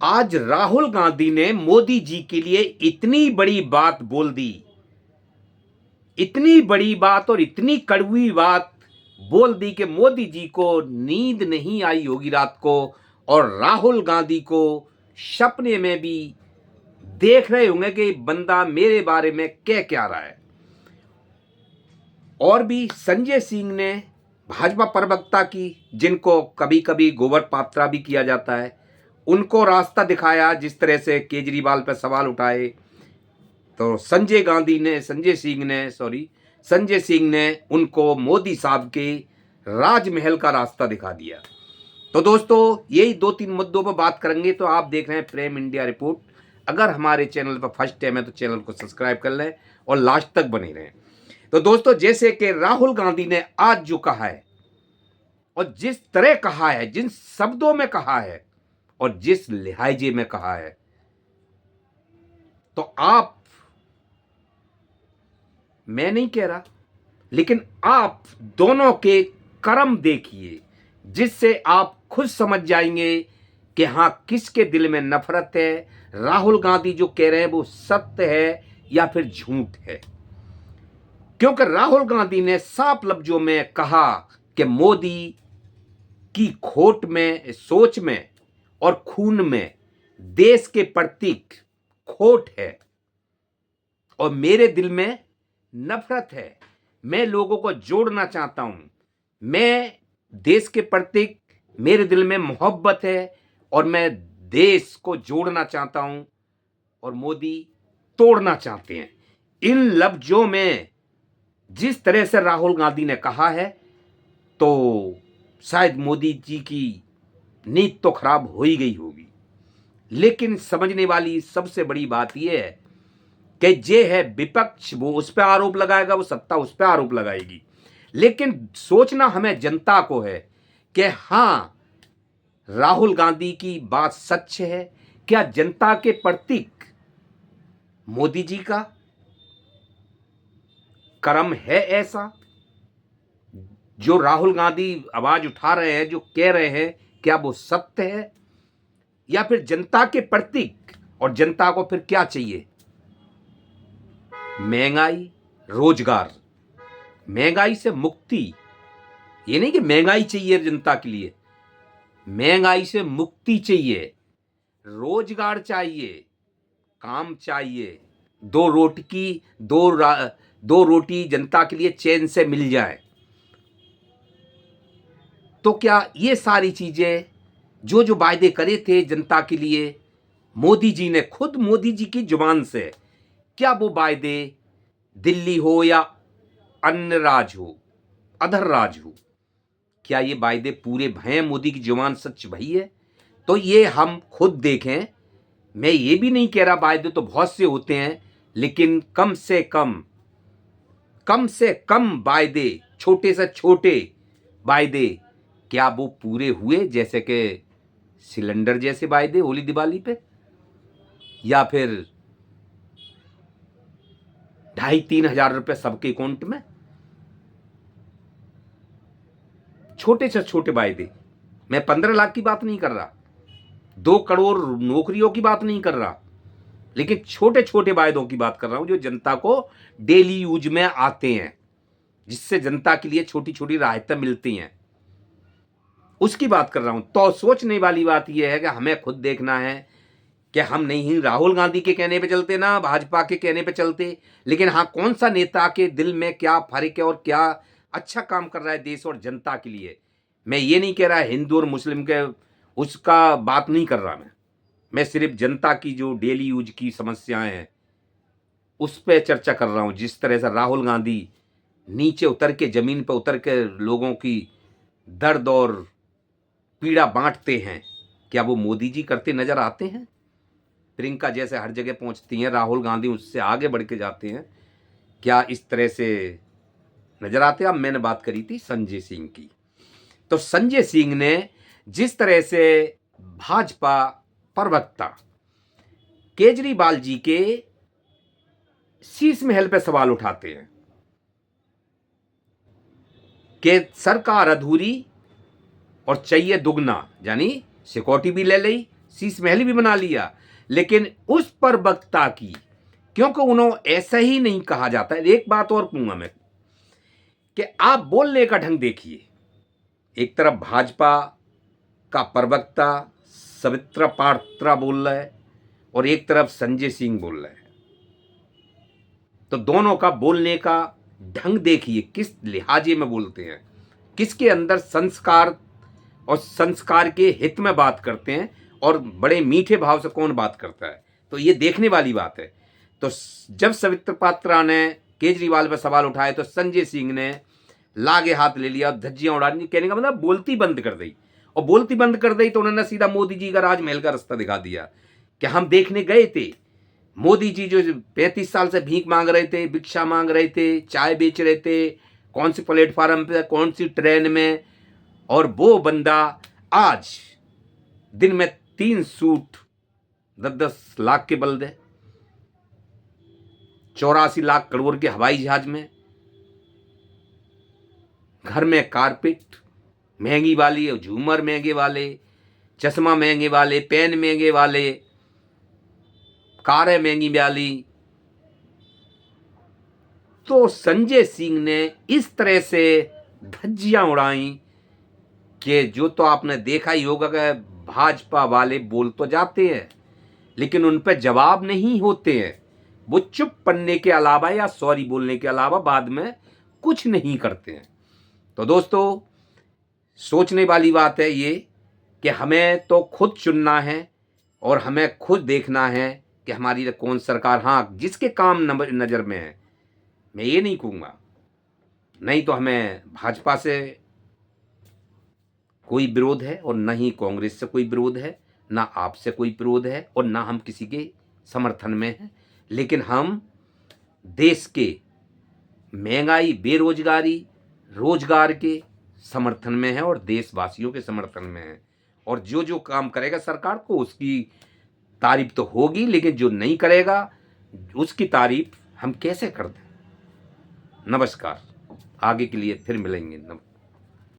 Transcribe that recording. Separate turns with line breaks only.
आज राहुल गांधी ने मोदी जी के लिए इतनी बड़ी बात बोल दी, इतनी बड़ी बात और इतनी कड़वी बात बोल दी कि मोदी जी को नींद नहीं आई होगी रात को, और राहुल गांधी को सपने में भी देख रहे होंगे कि बंदा मेरे बारे में कह क्या रहा है। और भी संजय सिंह ने, भाजपा प्रवक्ता की, जिनको कभी कभी गोबर पात्रा भी किया जाता है, उनको रास्ता दिखाया। जिस तरह से केजरीवाल पर सवाल उठाए तो संजय सिंह ने उनको मोदी साहब के राजमहल का रास्ता दिखा दिया। तो दोस्तों, यही 2-3 मुद्दों पर बात करेंगे। तो आप देख रहे हैं प्रेम इंडिया रिपोर्ट। अगर हमारे चैनल पर फर्स्ट टाइम है तो चैनल को सब्सक्राइब कर लें और लास्ट तक बने रहें। तो दोस्तों, जैसे कि राहुल गांधी ने आज जो कहा है और जिस तरह कहा है, जिन शब्दों में कहा है और जिस लिहाजे में कहा है, तो आप, मैं नहीं कह रहा, लेकिन आप दोनों के कर्म देखिए, जिससे आप खुद समझ जाएंगे कि हां, किसके दिल में नफरत है, राहुल गांधी जो कह रहे हैं वो सत्य है या फिर झूठ है। क्योंकि राहुल गांधी ने साफ लफ्जों में कहा कि मोदी की खोट में, सोच में और खून में देश के प्रति खोट है और मेरे दिल में नफरत है। मैं लोगों को जोड़ना चाहता हूं। मैं देश के प्रति, मेरे दिल में मोहब्बत है और मैं देश को जोड़ना चाहता हूं और मोदी तोड़ना चाहते हैं। इन लफ्जों में जिस तरह से राहुल गांधी ने कहा है, तो शायद मोदी जी की नीयत तो खराब हो ही गई होगी। लेकिन समझने वाली सबसे बड़ी बात यह है कि जे है विपक्ष, वो उस पर आरोप लगाएगा, वो सत्ता उस पर आरोप लगाएगी। लेकिन सोचना हमें जनता को है कि हां, राहुल गांधी की बात सच है। क्या जनता के प्रति मोदी जी का कर्म है ऐसा? जो राहुल गांधी आवाज उठा रहे हैं, जो कह रहे हैं, क्या वो सत्य है? या फिर जनता के प्रति, और जनता को फिर क्या चाहिए? महंगाई, रोजगार, महंगाई से मुक्ति। ये नहीं कि महंगाई चाहिए जनता के लिए, महंगाई से मुक्ति चाहिए, रोजगार चाहिए, काम चाहिए, दो रोटी जनता के लिए चैन से मिल जाए। तो क्या ये सारी चीजें जो वायदे करे थे जनता के लिए, मोदी जी ने खुद, मोदी जी की जुबान से, क्या वो वायदे दिल्ली हो या अन्य राज्य हो, अदर राज्य हो, क्या ये वायदे पूरे भये? मोदी की जुबान सच भई है? तो ये हम खुद देखें। मैं ये भी नहीं कह रहा, वायदे तो बहुत से होते हैं, लेकिन कम से कम वायदे, छोटे से छोटे वायदे, क्या वो पूरे हुए? जैसे कि सिलेंडर जैसे वायदे होली दिवाली पे, या फिर 2,500-3 हजार रुपए सबके अकाउंट में। छोटे से छोटे वायदे, मैं 15 लाख की बात नहीं कर रहा, 2 करोड़ नौकरियों की बात नहीं कर रहा, लेकिन छोटे छोटे वायदों की बात कर रहा हूं, जो जनता को डेली यूज में आते हैं, जिससे जनता के लिए छोटी छोटी राहतें मिलती हैं, उसकी बात कर रहा हूं। तो सोचने वाली बात यह है कि हमें खुद देखना है कि हम नहीं राहुल गांधी के कहने पे चलते, ना भाजपा के कहने पे चलते, लेकिन हाँ, कौन सा नेता के दिल में क्या फर्क है और क्या अच्छा काम कर रहा है देश और जनता के लिए। मैं ये नहीं कह रहा हिंदू और मुस्लिम के, उसका बात नहीं कर रहा मैं सिर्फ जनता की जो डेली यूज की समस्याएं हैं उस पर चर्चा कर रहा हूं। जिस तरह से राहुल गांधी नीचे उतर के, जमीन पर उतर के लोगों की दर्द और पीड़ा बांटते हैं, क्या वो मोदी जी करते नजर आते हैं? प्रियंका जैसे हर जगह पहुंचती हैं, राहुल गांधी उससे आगे बढ़ के जाते हैं, क्या इस तरह से नजर आते हैं? अब मैंने बात करी थी संजय सिंह की। तो संजय सिंह ने जिस तरह से भाजपा प्रवक्ता केजरीवाल जी के शीश महल पे सवाल उठाते हैं कि सरकार अधूरी और चाहिए दुगना, यानी सिक्योरिटी भी ले ली, शीश महल भी बना लिया, लेकिन उस पर वक्ता की, क्योंकि उन्होंने ऐसा ही नहीं कहा जाता। एक बात और कहूंगा मैं कि आप बोलने का ढंग देखिए। एक तरफ भाजपा का प्रवक्ता सवित्रा पात्रा बोल रहा है और एक तरफ संजय सिंह बोल रहा है, तो दोनों का बोलने का ढंग देखिए, किस लिहाजे में बोलते हैं, किसके अंदर संस्कार और संस्कार के हित में बात करते हैं और बड़े मीठे भाव से कौन बात करता है। तो ये देखने वाली बात है। तो जब सवित्र पात्रा ने केजरीवाल पर सवाल उठाए तो संजय सिंह ने लागे हाथ ले लिया, धज्जियां उड़ा दी, कहने का मतलब बोलती बंद कर दी। और बोलती बंद कर दी तो उन्होंने सीधा मोदी जी का राजमहल का रास्ता दिखा दिया कि हम देखने गए थे। मोदी जी जो 35 साल से भीख मांग रहे थे, भिक्षा मांग रहे थे, चाय बेच रहे थे, कौन सी प्लेटफार्म पे, कौन सी ट्रेन में, और वो बंदा आज दिन में 3 सूट 10-10 लाख के बल दे, 84 लाख करोड़ के हवाई जहाज में, घर में कारपेट महंगी वाली, झूमर महंगे वाले, चश्मा महंगे वाले, पेन महंगे वाले, कारें महंगी वाली। तो संजय सिंह ने इस तरह से धज्जियां उड़ाई कि जो तो आपने देखा ही होगा कि भाजपा वाले बोल तो जाते हैं लेकिन उन पर जवाब नहीं होते हैं। वो चुप पन्ने के अलावा या सॉरी बोलने के अलावा बाद में कुछ नहीं करते हैं। तो दोस्तों, सोचने वाली बात है ये कि हमें तो खुद चुनना है और हमें खुद देखना है कि हमारी कौन सरकार, हाँ जिसके काम नज़र में है। मैं ये नहीं कहूँगा, नहीं तो हमें भाजपा से कोई विरोध है और न ही कांग्रेस से कोई विरोध है, ना आपसे कोई विरोध है और ना हम किसी के समर्थन में हैं, लेकिन हम देश के महंगाई, बेरोजगारी, रोजगार के समर्थन में है और देशवासियों के समर्थन में है। और जो जो काम करेगा सरकार को उसकी तारीफ तो होगी, लेकिन जो नहीं करेगा उसकी तारीफ हम कैसे कर दें। नमस्कार, आगे के लिए फिर मिलेंगे।